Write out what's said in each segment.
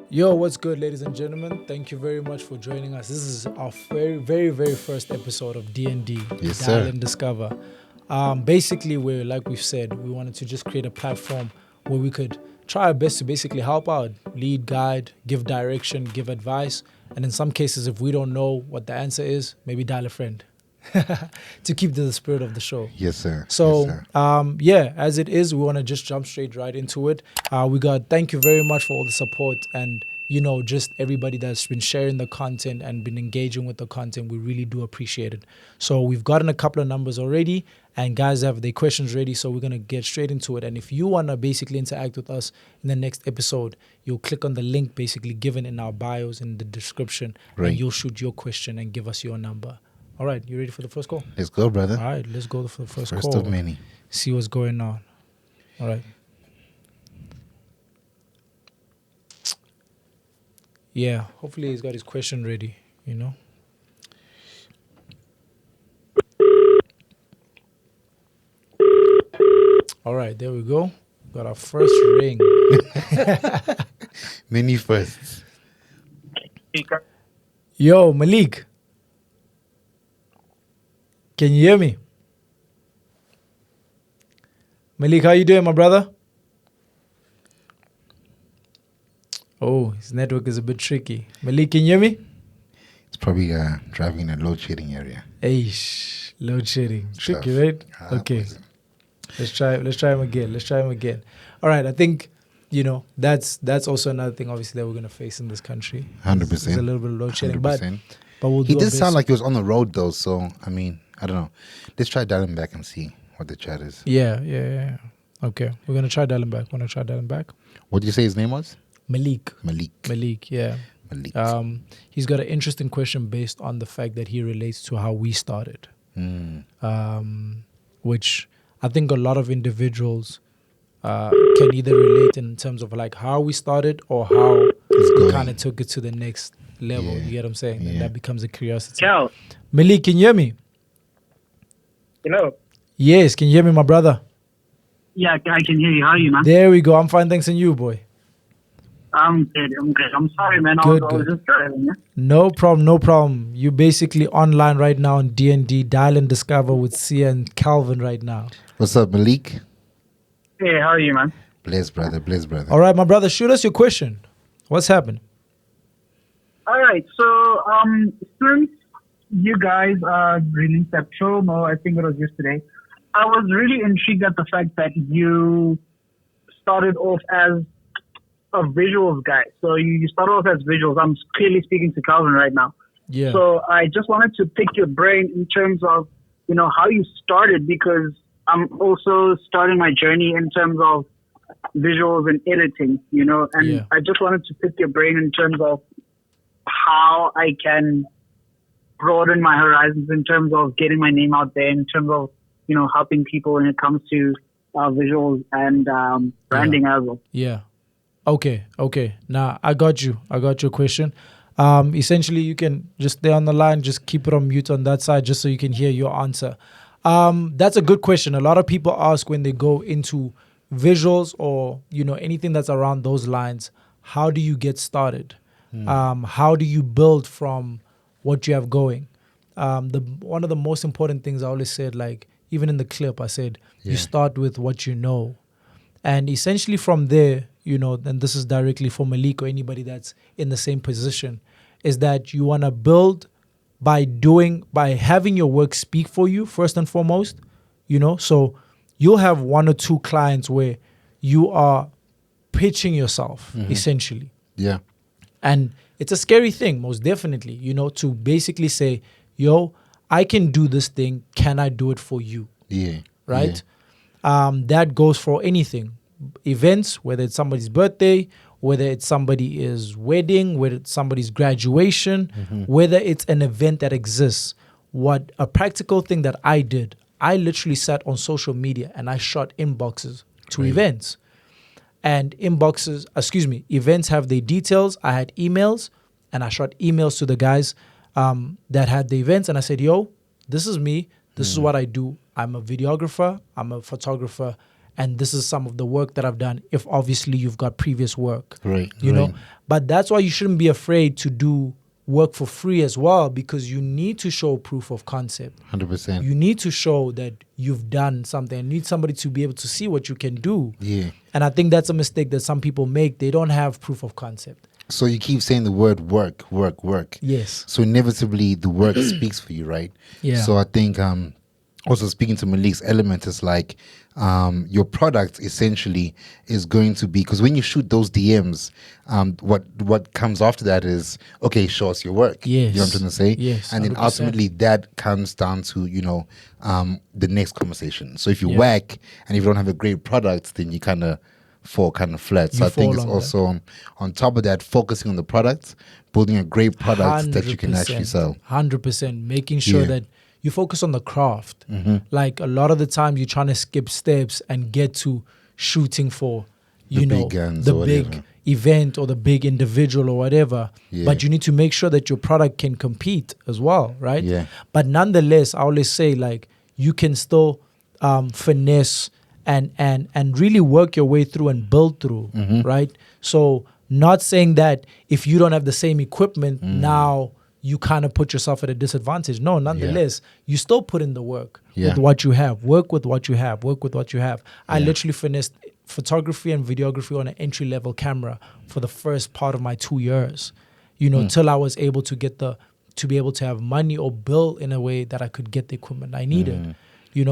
Yo, what's good, ladies and gentlemen? Thank you very much for joining us. This is our very first episode of D&D, Yes, Dial sir. and Discover. Basically, like we've said, we wanted to just create a platform where we could try our best to basically help out, lead, guide, give direction, give advice, and in some cases, if we don't know what the answer is, maybe dial a friend to keep to the spirit of the show. Yes, sir. So, yes, sir. yeah, as it is, we want to just jump straight right into it. Thank you very much for all the support and, just everybody that's been sharing the content and been engaging with the content. We really do appreciate it. So we've gotten a couple of numbers already and guys have their questions ready. So we're going to get straight into it. And if you want to basically interact with us in the next episode, you'll click on the link basically given in our bios in the description Right. and you'll shoot your question and give us your number. All right, you ready for the first call? Let's go, brother. All right, let's go for the first First call. of many. See what's going on. All right. Yeah, hopefully he's got his question ready, All right, there we go. Got our first ring. Many firsts. Yo, Malik. Can you hear me? Malik, how you doing, my brother? Oh, his network is a bit tricky. Malik, can you hear me? It's probably driving in a load shedding area. Aish, load shedding. Tricky, Tough. right? Okay. Poison. Let's try him again. All right, I think, that's also another thing obviously that we're gonna face in this country. 100%. There's a little bit of load shedding. 100%. But we'll do He our did best. sound like he was on the road, though, so, I mean, I don't know. Let's try dialing back and see what the chat is. Yeah. Okay. We're gonna try dialing back. What did you say his name was? Malik, yeah. Malik. He's got an interesting question based on the fact that he relates to how we started. Which I think a lot of individuals can either relate in terms of like how we started or how we kind of took it to the next level. Yeah. You get what I'm saying? And Yeah. that becomes a curiosity. Ciao. Malik, can you hear me? Hello. Yes, can you hear me, my brother? Yeah, I can hear you. How are you, man? There we go. I'm fine, thanks, and you, boy. I'm good. I'm sorry, man. I was just driving. Yeah? No problem. You basically online right now on D&D, Dial and Discover with Sia and Calvin right now. What's up, Malik? Hey, how are you, man? Bless, brother. All right, my brother, shoot us your question. What's happened? All right. So, since you guys released that promo, I think it was yesterday, I was really intrigued at the fact that you started off as a visuals guy. So you started off as visuals. I'm clearly speaking to Calvin right now. Yeah. So I just wanted to pick your brain in terms of, how you started, because I'm also starting my journey in terms of visuals and editing, and Yeah. I just wanted to pick your brain in terms of how I can broaden my horizons in terms of getting my name out there, in terms of, helping people when it comes to visuals and branding as well. Yeah. Okay. Now, I got you. I got your question. Essentially, you can just stay on the line, just keep it on mute on that side just so you can hear your answer. That's a good question. A lot of people ask when they go into visuals or, anything that's around those lines, how do you get started? How do you build from what you have going? One of the most important things I always said, like even in the clip, I said, you start with what you know. And essentially from there, and this is directly for Malik or anybody that's in the same position, is that you want to build by having your work speak for you first and foremost, so you'll have one or two clients where you are pitching yourself essentially. Yeah. And it's a scary thing, most definitely, to basically say, yo, I can do this thing. Can I do it for you? Yeah. Right? That goes for anything. Events, whether it's somebody's birthday, whether it's somebody's wedding, whether it's somebody's graduation, whether it's an event that exists. What a practical thing that I did, I literally sat on social media and I shot inboxes to events. And events have their details. I had emails and I shot emails to the guys that had the events. And I said, yo, this is me. This is what I do. I'm a videographer. I'm a photographer. and this is some of the work that I've done, if obviously you've got previous work. Right. You know, but that's why you shouldn't be afraid to do work for free as well, because you need to show proof of concept. 100%. You need to show that you've done something. You need somebody to be able to see what you can do. Yeah. And I think that's a mistake that some people make. They don't have proof of concept. So you keep saying the word work. Yes. So inevitably the work speaks for you, right? Yeah. So I think also speaking to Malik's element is like your product essentially is going to be, because when you shoot those DMs, what comes after that is, okay, show us your work. Yes. You know what I'm trying to say? Yes. And then 100%. ultimately that comes down to, the next conversation. So if you Yeah. whack and if you don't have a great product, then you kind of fall kind of flat. So You I think fall it's on also on top of that, focusing on the product, building a great product that you can actually sell. 100%. Making sure Yeah. that you focus on the craft. Mm-hmm. Like a lot of the time you're trying to skip steps and get to shooting for, The big guns the or big whatever. event or the big individual or whatever. Yeah. But you need to make sure that your product can compete as well, right? Yeah. But nonetheless, I always say, like, you can still finesse and really work your way through and build through, Mm-hmm. right? So not saying that if you don't have the same equipment, now you kind of put yourself at a disadvantage. No, nonetheless, you still put in the work Yeah. with what you have. Work with what you have. Work with what you have. I Yeah. literally finished photography and videography on an entry-level camera for the first part of my 2 years, till I was able to to be able to have money or bill in a way that I could get the equipment I needed.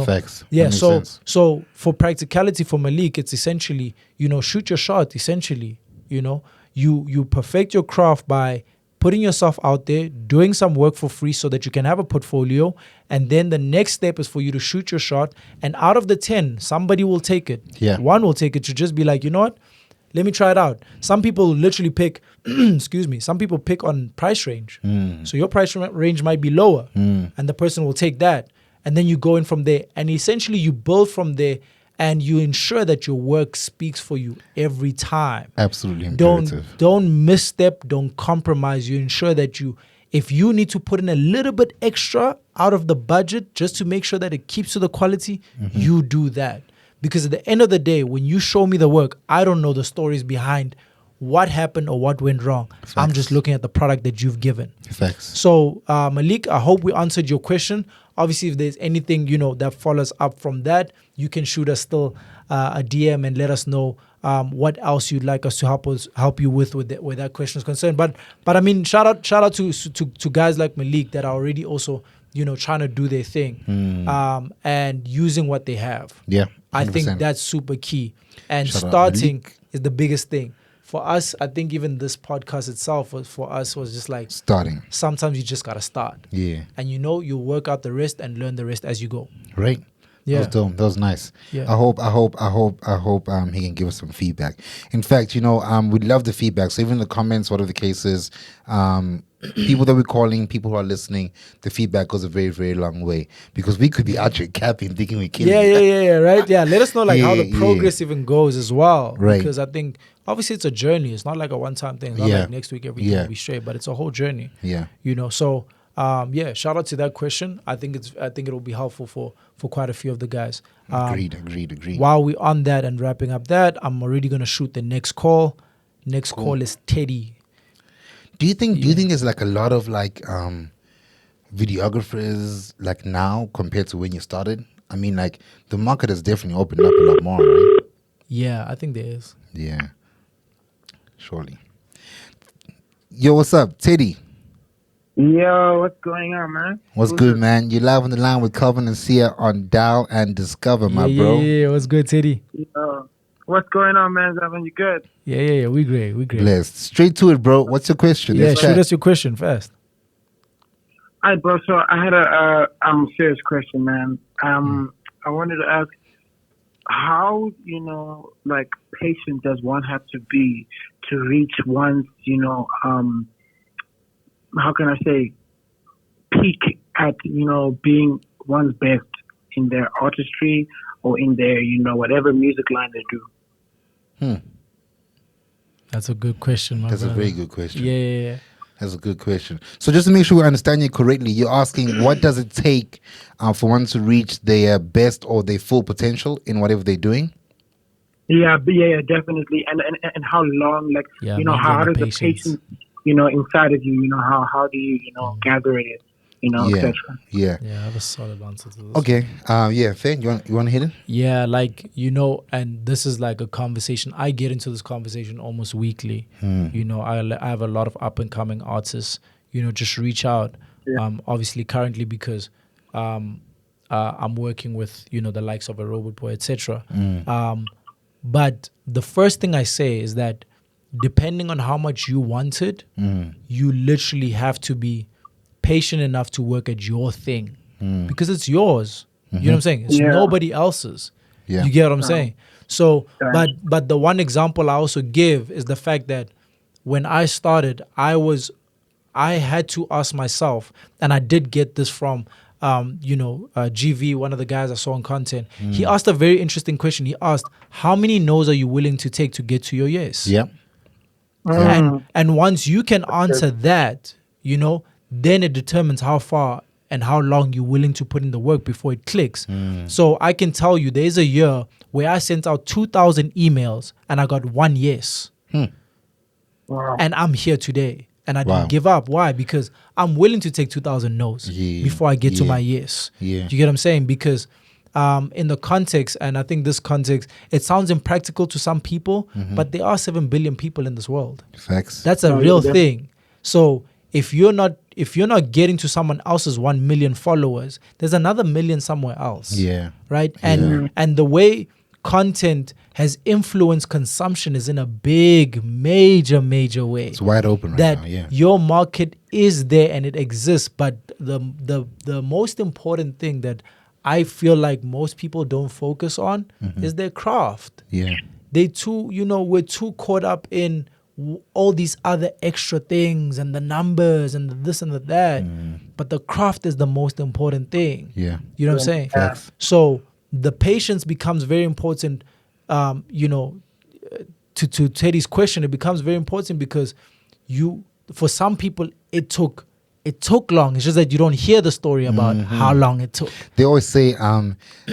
Facts. That Yeah. makes So sense. so for practicality for Malik, it's essentially, shoot your shot. Essentially, you perfect your craft by putting yourself out there, doing some work for free so that you can have a portfolio. And then the next step is for you to shoot your shot. And out of the 10, somebody will take it. Yeah. One will take it to just be like, you know what? Let me try it out. Some people literally pick, excuse me, some people pick on price range. So your price range might be lower and the person will take that. And then you go in from there. And essentially you build from there and you ensure that your work speaks for you every time. Absolutely imperative. Don't misstep, don't compromise. You ensure that if you need to put in a little bit extra out of the budget just to make sure that it keeps to the quality, you do that. Because at the end of the day, when you show me the work, I don't know the stories behind what happened or what went wrong. I'm just looking at the product that you've given. Facts. So, Malik, I hope we answered your question. Obviously, if there's anything, that follows up from that, you can shoot us still a DM and let us know what else you'd like us to help you with where that question is concerned. But I mean, shout out to guys like Malik that are already also, trying to do their thing and using what they have. Yeah. 100%. I think that's super key. And Shout out starting Malik. is the biggest thing. For us, I think even this podcast itself was just like Starting. sometimes you just gotta start. Yeah. And you work out the rest and learn the rest as you go. Right. Yeah. That was dope. That was nice. Yeah. I hope he can give us some feedback. In fact, we'd love the feedback. So even in the comments, whatever the case is, people that we're calling, people who are listening, the feedback goes a very, very long way. Because we could be out here capping, thinking we're killing Yeah, right? Yeah. Let us know how the Yeah, progress even goes as well. Right. Because I think obviously it's a journey. It's not like a one-time thing. It's not Yeah. like next week everything will be straight, but it's a whole journey. Yeah. So shout out to that question. I think it'll be helpful for quite a few of the guys. Agreed. While we're on that and wrapping up that, I'm already gonna shoot the next call. Next call is Teddy. Do you think there's like a lot of videographers like now compared to when you started? I mean, like the market has definitely opened up a lot more, right? Yeah, I think there is. Yeah. Surely. Yo, what's up, Teddy? Yo, what's going on, man? What's good, man? You're live on the line with Calvin and Sia on Dial and Discover, my bro. Yeah. What's good, Teddy? Yo, what's going on, man? Zavin, you good? Yeah. We great. Blessed. Straight to it, bro. What's your question? Yeah, Let's shoot chat. us your question first. All right, bro. So I had a serious question, man. I wanted to ask, how patient does one have to be to reach one's how can I say peak at being one's best in their artistry or in their whatever music line they do. That's a good question, my That's brother. a very good question. Yeah. That's a good question. So just to make sure we understand you correctly, you're asking what does it take for one to reach their best or their full potential in whatever they're doing? yeah, definitely. And how long, like, Yeah, how maintain the does the patience. patience, inside of you, how do you, gather it, Yeah, etc. yeah. Yeah, I have a solid answer to this. Okay. Yeah, Faye, you want to hit it? Yeah, like, and this is like a conversation. I get into this conversation almost weekly. I have a lot of up and coming artists, just reach out. Yeah. Obviously, currently, because I'm working with, the likes of a Robot Boy, etc. But the first thing I say is that depending on how much you want it, you literally have to be patient enough to work at your thing because it's yours. You know what I'm saying? It's Yeah. nobody else's. Yeah. You get what I'm saying? So, Right. but the one example I also give is the fact that when I started, I had to ask myself, and I did get this from GV, one of the guys I saw on content. He asked a very interesting question. He asked, "How many no's are you willing to take to get to your yes?" Yeah. And once you can answer that, then it determines how far and how long you're willing to put in the work before it clicks. So I can tell you there's a year where I sent out 2,000 emails and I got one yes. Wow. And I'm here today. And I Wow. didn't give up. Why? Because I'm willing to take 2,000 no's Yeah, before I get to yeah, my yes. yeah. Do you get what I'm saying? Because in the context, and I think this context, it sounds impractical to some people, but there are 7 billion people in this world. Facts. That's a Oh, real yeah, thing. So if you're not getting to someone else's 1 million followers, there's another million somewhere else. Yeah. Right? And the way content has influenced consumption is in a big, major way. It's wide open right That now. Yeah. your market is there and it exists, but the most important thing that I feel like most people don't focus on is their craft. Yeah. We're too caught up in all these other extra things and the numbers and the this and the that, but the craft is the most important thing. Yeah. You know what I'm saying? Facts. So the patience becomes very important. To Teddy's question, it becomes very important because for some people it took long. It's just that you don't hear the story about how long it took. They always say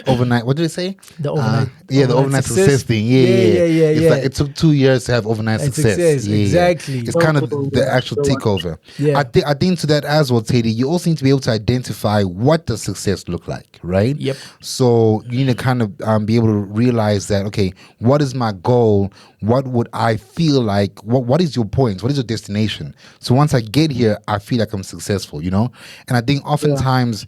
overnight. What did they say? The overnight, the overnight success thing. Yeah. It's like it took 2 years to have overnight success. Yeah. Exactly. It's kind of the actual takeover. Yeah. I think to that as well, Teddy. You also need to be able to identify what does success look like, right? Yep. So you need to kind of be able to realize that, okay, what is my goal? What would I feel like? What is your point? What is your destination? So once I get here, I feel like I'm successful, And I think oftentimes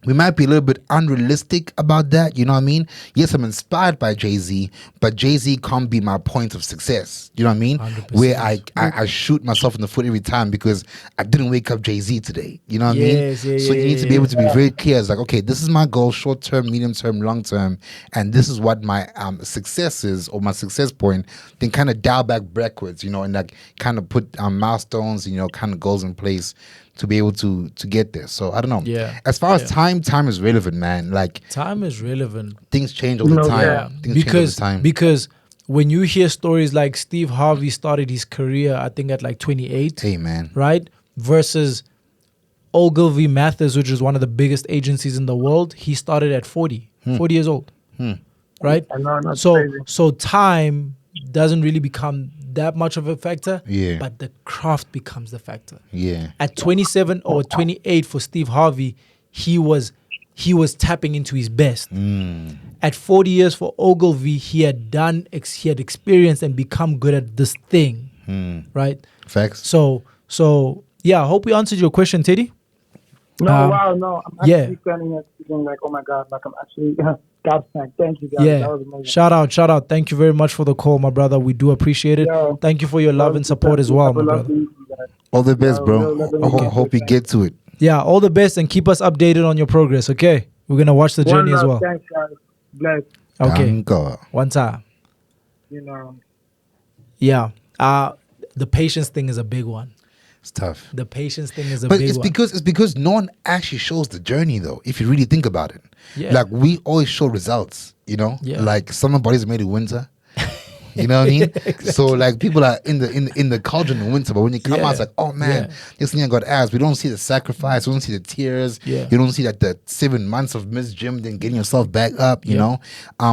we might be a little bit unrealistic about that. You know what I mean? Yes, I'm inspired by Jay-Z, but Jay-Z can't be my point of success. You know what I mean? 100%. Where I shoot myself in the foot every time because I didn't wake up Jay-Z today. You know what I mean? So you need to be able to be very clear. It's like, okay, this is my goal, short term, medium term, long term, and this is what my success is or my success point. Then kind of dial backwards, and like kind of put milestones, kind of goals in place to be able to get there. So I don't know. Yeah. As far as time is relevant, man. Like Time is relevant. things change all the time. Yeah, Things change all the time. because when you hear stories like Steve Harvey started his career, I think at like 28, Hey, man. right? Versus Ogilvy Mathis, which is one of the biggest agencies in the world, he started at 40 years old, right? I know, that's So crazy. so time doesn't really become that much of a factor, Yeah. but the craft becomes the factor. Yeah. At 27 or 28 for Steve Harvey, he was tapping into his best. At 40 years for Ogilvy, he had experienced and become good at this thing, right? Facts. So yeah, I hope we answered your question, Teddy. No, Um, wow, no. I'm actually standing here feeling like, oh my God, like I'm actually gobsmacked. Thank you, guys. Yeah. That was amazing. Shout out. Thank you very much for the call, my brother. We do appreciate it. Yo, Thank you for your love and support as well, my brother. All the best, Yo, bro. yo, let me I hope you get to it. Yeah, all the best and keep us updated on your progress, okay? We're going to watch the journey as well. Thanks, guys. Bless. Okay. Thank God. One time. Yeah. The patience thing is a big one. It's tough. The patience thing is a But big it's one. because no one actually shows the journey though, if you really think about it. Yeah. Like we always show results, Yeah. Like summer bodies are made in winter. You know what I mean? So like people are in the cauldron in winter, but when you come out, it's like, oh man, this thing got ass. We don't see the sacrifice, we don't see the tears, you don't see that the 7 months of missed gym, then getting yourself back up, you know,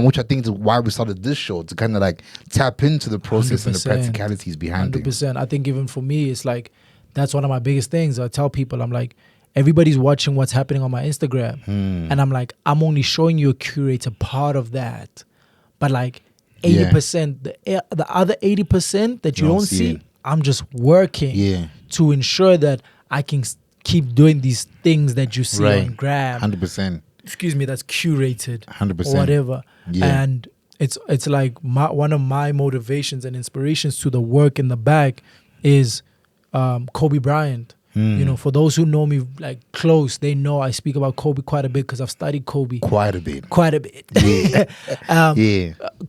which I think is why we started this show, to kind of like tap into the process and the practicalities behind it. 100%. I think even for me, it's like that's one of my biggest things. I tell people, I'm like, everybody's watching what's happening on my Instagram, and I'm like, I'm only showing you a curated part of that, but like 80%, the other 80% that you don't see, I'm just working to ensure that I can keep doing these things that you see on Gram. 100%. Excuse me, that's curated. 100%. Or whatever. And it's like one of my motivations and inspirations to the work in the back is Kobe Bryant. You know, for those who know me like close, they know I speak about Kobe quite a bit because I've studied Kobe quite a bit.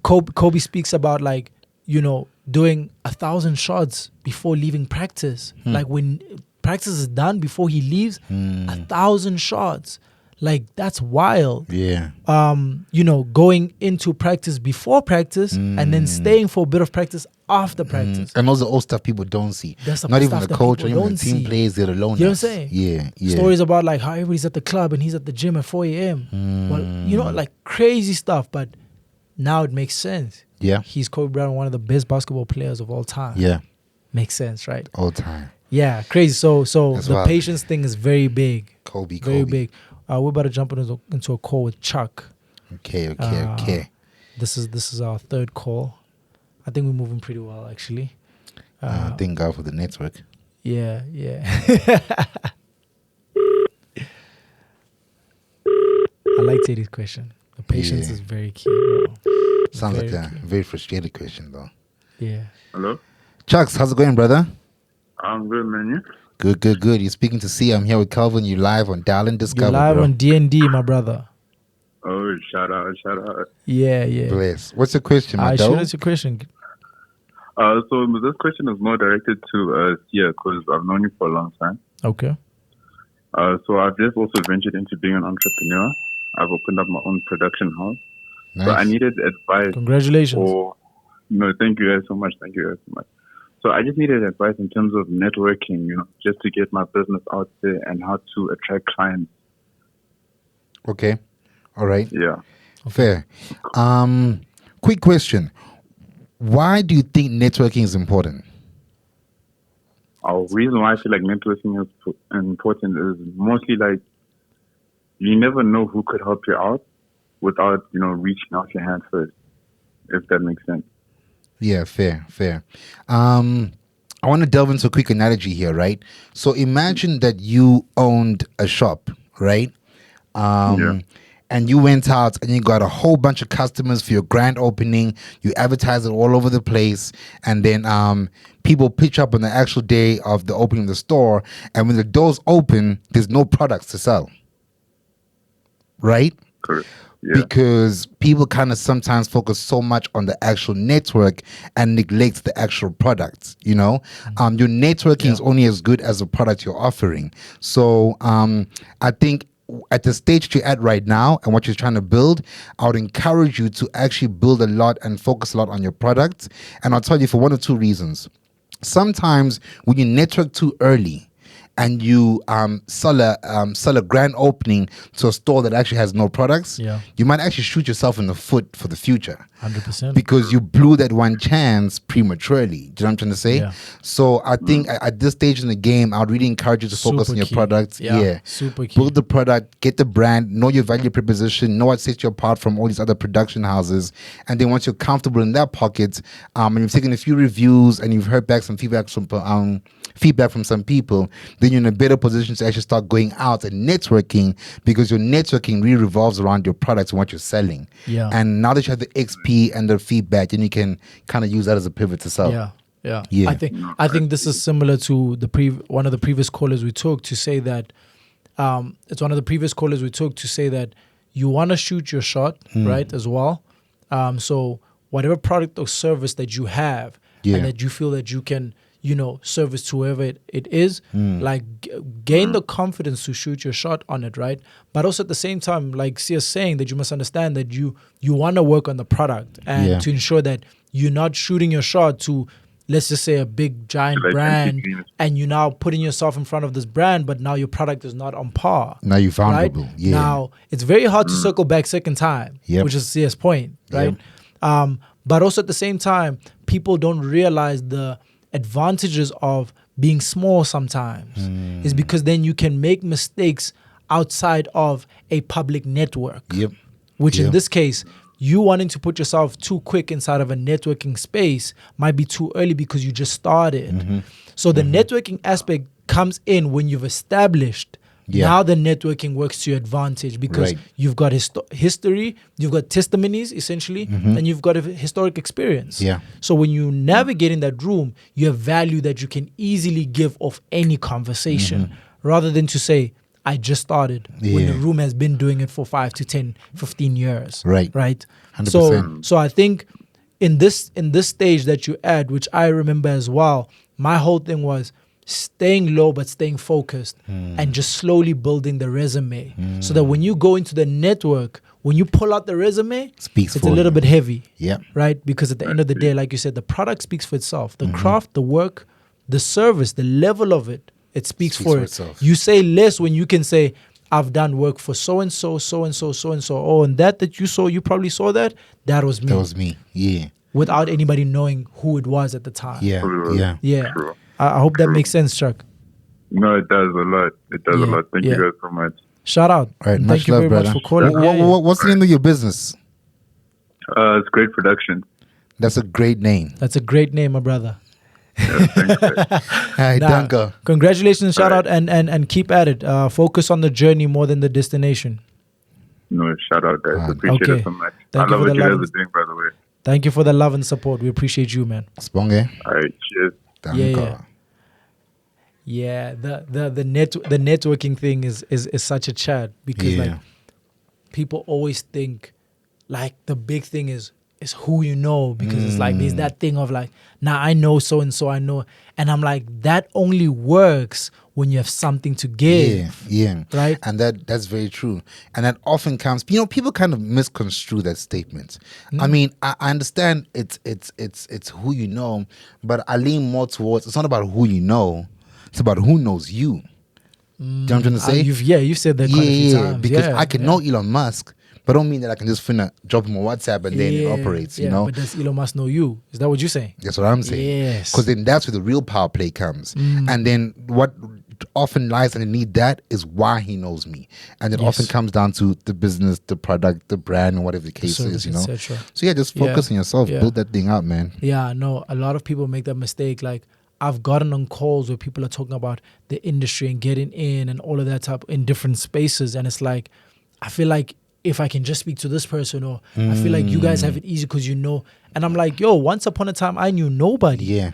Kobe speaks about like, you know, doing 1,000 shots before leaving practice. Like when practice is done, before he leaves, 1,000 shots. Like that's wild. You know, going into practice before practice and then staying for a bit of practice after practice. And those are all stuff people don't see. That's not even the coach or even the team plays, they're alone. You know what I'm saying? Yeah. Stories about like how everybody's at the club and he's at the gym at 4 a.m. Well, you know, like crazy stuff, but now it makes sense. Yeah. He's Kobe Bryant, one of the best basketball players of all time. Yeah. Makes sense, right? All time. Yeah, crazy. So That's the wild. patience thing is very big. Very big. We're about to jump into a call with Chuck. Okay. This is our third call. I think we're moving pretty well, actually. Thank God for the network. Yeah. I like Teddy's question. The patience is very key, bro. Sounds like a very frustrated question, though. Yeah. Hello? Chucks, how's it going, brother? I'm good, man. You? Good. You're speaking to C. I'm here with Calvin. You live on Darling Discover. You're live bro. on D&D, my brother. Oh, shout out. Yeah. Bless. What's your question, my I dog? should answer your question. So this question is more directed to Sia, because I've known you for a long time. Okay. So I've just also ventured into being an entrepreneur. I've opened up my own production house. Nice. So I needed advice. Congratulations. Thank you guys so much. So I just needed advice in terms of networking, you know, just to get my business out there and how to attract clients. Okay. All right. Yeah. Fair. Quick question. Why do you think networking is important? The reason why I feel like networking is important is mostly like you never know who could help you out without, you know, reaching out your hand first, if that makes sense. Yeah, fair. I want to delve into a quick analogy here, right? So imagine that you owned a shop, right? And you went out and you got a whole bunch of customers for your grand opening. You advertise it all over the place. And then people pitch up on the actual day of the opening of the store. And when the doors open, there's no products to sell. Right? Correct. Yeah. Because people kind of sometimes focus so much on the actual network and neglect the actual products, you know? Your networking is only as good as the product you're offering. So I think at the stage you're at right now and what you're trying to build, I would encourage you to actually build a lot and focus a lot on your product. And I'll tell you for one or two reasons. Sometimes when you network too early, and you sell a grand opening to a store that actually has no products, you might actually shoot yourself in the foot for the future. 100%. Because you blew that one chance prematurely. Do you know what I'm trying to say? Yeah. So I think at this stage in the game, I would really encourage you to focus on your product. Yeah. Super key. Build the product, get the brand, know your value proposition, know what sets you apart from all these other production houses. And then once you're comfortable in that pocket, and you've taken a few reviews and you've heard back some feedback from some people, then you're in a better position to actually start going out and networking, because your networking really revolves around your products and what you're selling. Yeah. And now that you have the XP and the feedback, then you can kind of use that as a pivot to sell. Yeah. Yeah. I think this is similar to one of the previous callers we took to say that it's one of the previous callers we took to say that you want to shoot your shot, right, as well. So whatever product or service that you have and that you feel that you can service to whoever it is, like gain the confidence to shoot your shot on it, right? But also at the same time, like Sia's saying, that you must understand that you want to work on the product and to ensure that you're not shooting your shot to, let's just say, a big giant brand, and you're now putting yourself in front of this brand, but now your product is not on par. Now you're vulnerable. Right? Yeah. Now it's very hard to circle back second time, which is Sia's point, right? But also at the same time, people don't realize the advantages of being small sometimes. Is because then you can make mistakes outside of a public network. Which in this case, you wanting to put yourself too quick inside of a networking space might be too early because you just started. So the networking aspect comes in when you've established. Now the networking works to your advantage because you've got history, you've got testimonies essentially, and you've got a historic experience. So when you navigate in that room, you have value that you can easily give off any conversation rather than to say, I just started when the room has been doing it for 5 to 10, 15 years. Right. 100%. So I think in this stage that you add, which I remember as well, my whole thing was staying low but staying focused and just slowly building the resume so that when you go into the network, when you pull out the resume, it's a little bit heavy. Right? Because at the end of the day, like you said, the product speaks for itself. The craft, the work, the service, the level of it, it speaks for itself. You say less when you can say, I've done work for so-and-so, so-and-so, so-and-so. Oh, and that you saw, you probably saw that. That was me. That was me. Yeah. Without anybody knowing who it was at the time. Yeah. True. I hope that makes sense, Chuck. No, it does a lot. It does a lot. Thank you guys so much. Shout out. All right, And much thank you love, very brother. much for calling. What's the name of your business? It's Great Production. That's a great name. That's a great name, my brother. Hi, Danka. Congratulations, shout out, and keep at it. Focus on the journey more than the destination. No, shout out, guys. Appreciate it so much. Thank I you love for what the you love guys are doing, by the way. Thank you for the love and support. We appreciate you, man. Sponge. All right, cheers. Danka. Yeah, the networking thing is such a chat because like people always think like the big thing is who you know, because it's like there's that thing of like, nah, I know so and so, I know, and I'm like, that only works when you have something to give. Right. And that's very true. And that often comes, people kind of misconstrue that statement. I mean, I understand it's who you know, but I lean more towards, it's not about who you know, it's about who knows you. Do you know what I'm trying to say? You've said that quite a few times. Because I can know Elon Musk, but don't mean that I can just drop him on WhatsApp and then it operates, you know? But does Elon Musk know you? Is that what you're saying? That's what I'm saying. Yes. Because then that's where the real power play comes. And then what often lies underneath that is why he knows me. And it often comes down to the business, the product, the brand, and whatever the case is, you know? So yeah, just focus on yourself. Build that thing up, man. Yeah, no, a lot of people make that mistake. Like, I've gotten on calls where people are talking about the industry and getting in and all of that type in different spaces. And it's like, I feel like if I can just speak to this person, or I feel like you guys have it easy because you know. And I'm like, yo, once upon a time, I knew nobody. Yeah.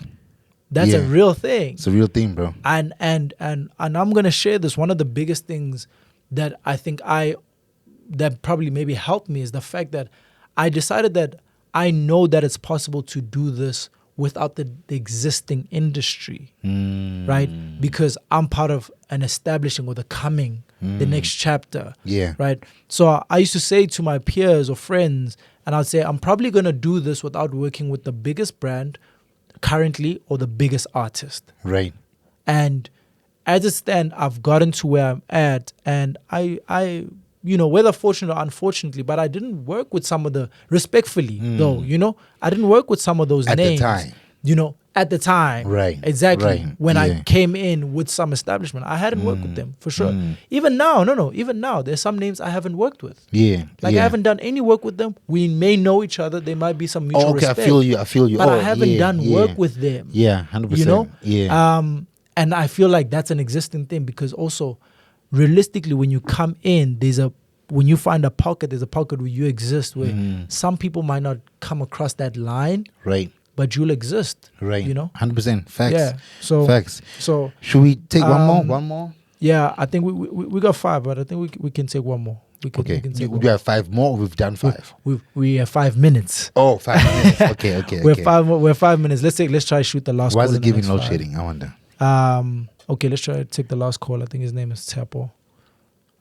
That's a real thing. It's a real thing, bro. And I'm going to share this. One of the biggest things that I think that probably maybe helped me is the fact that I decided that I know that it's possible to do this without the existing industry, right? Because I'm part of an establishing or the coming, the next chapter, right? So I used to say to my peers or friends, and I'd say, I'm probably going to do this without working with the biggest brand currently or the biggest artist. Right. And as it stands, I've gotten to where I'm at, and I whether fortunately or unfortunately, but I didn't work with some of the, respectfully though, I didn't work with some of those names. At the time. Right. Exactly. Right. When I came in with some establishment, I hadn't worked with them for sure. Even now, there's some names I haven't worked with. I haven't done any work with them. We may know each other. There might be some mutual respect. I feel you. But I haven't done work with them. Yeah, 100%. And I feel like that's an existing thing because also, realistically, when you come in, when you find a pocket, there's a pocket where you exist, where some people might not come across that line, right? But you'll exist, right? 100% facts. Yeah. So facts. So should we take one more? Yeah, I think we got 5, but I think we can take one more. We can take We have 5 more. We've done 5. we have 5 minutes. Oh, 5 minutes. Okay. We're 5 minutes. Let's try to shoot the last Why call. is in it the giving next load 5. shedding? I wonder. Okay, let's try to take the last call. I think his name is Tapo.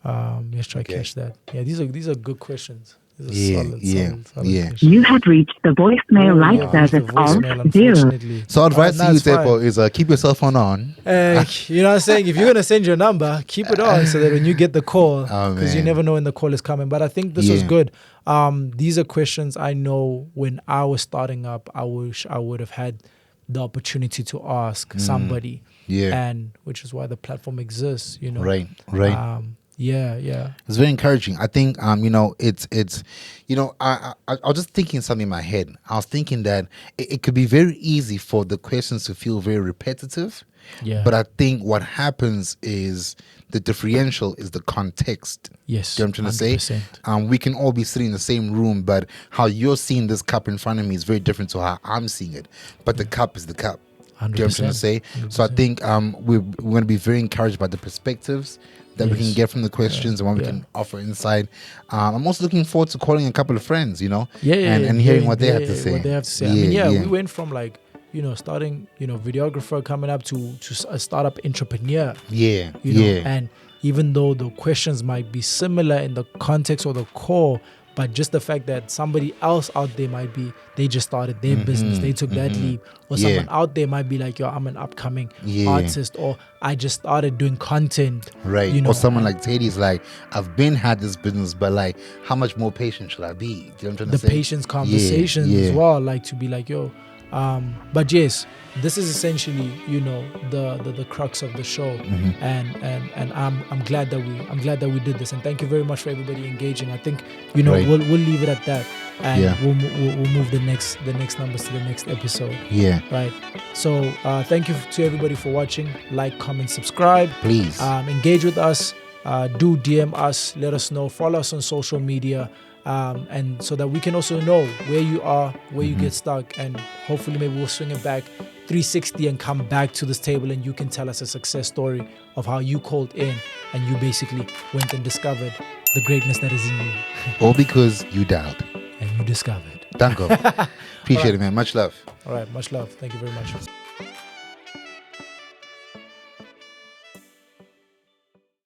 Let's try to catch that. Yeah, these are good questions. These are solid questions. You have reached the voicemail live service The voicemail, of 0. unfortunately. So advice to you, it's fine. Tepo, is keep your cell phone on. You know what I'm saying? If you're gonna send your number, keep it on so that when you get the call, Oh, because you man. never know when the call is coming. But I think this was good. These are questions I know when I was starting up, I wish I would have had the opportunity to ask somebody. Yeah. And which is why the platform exists. You know. Right. Yeah. It's very encouraging. I think, it's, I was just thinking something in my head. I was thinking that it could be very easy for the questions to feel very repetitive. Yeah. But I think what happens is the differential is the context. Yes. Do you know what I'm trying to say? 100%. We can all be sitting in the same room, but how you're seeing this cup in front of me is very different to how I'm seeing it. But the cup is the cup. 100%. Do you know what I'm trying to say? 100%. So I think we're going to be very encouraged by the perspectives that we can get from the questions and what we can offer inside. I'm also looking forward to calling a couple of friends, and hearing what they have to say. What they have to say. We went from starting, videographer coming up to a startup entrepreneur. And even though the questions might be similar in the context or the core, but just the fact that somebody else out there they just started their business, they took that leap, or someone out there might be like, yo, I'm an upcoming artist, or I just started doing content. Right. Or someone like Teddy's like, I've had this business, but how much more patient should I be? Do you know what I'm trying to say? The patience conversations as well, to be like, yo. But yes, this is essentially, the crux of the show, and I'm glad that we did this, and thank you very much for everybody engaging. I think we'll leave it at that, and we'll move the next numbers to the next episode. Right. So thank you to everybody for watching. Like, comment, subscribe. Please engage with us. Do DM us. Let us know. Follow us on social media. And so that we can also know where you are, where you get stuck, and hopefully maybe we'll swing it back 360 and come back to this table, and you can tell us a success story of how you called in and you basically went and discovered the greatness that is in you. All because you dialed. And you discovered. Thank you. Appreciate it, man. Much love. All right. Much love. Thank you very much.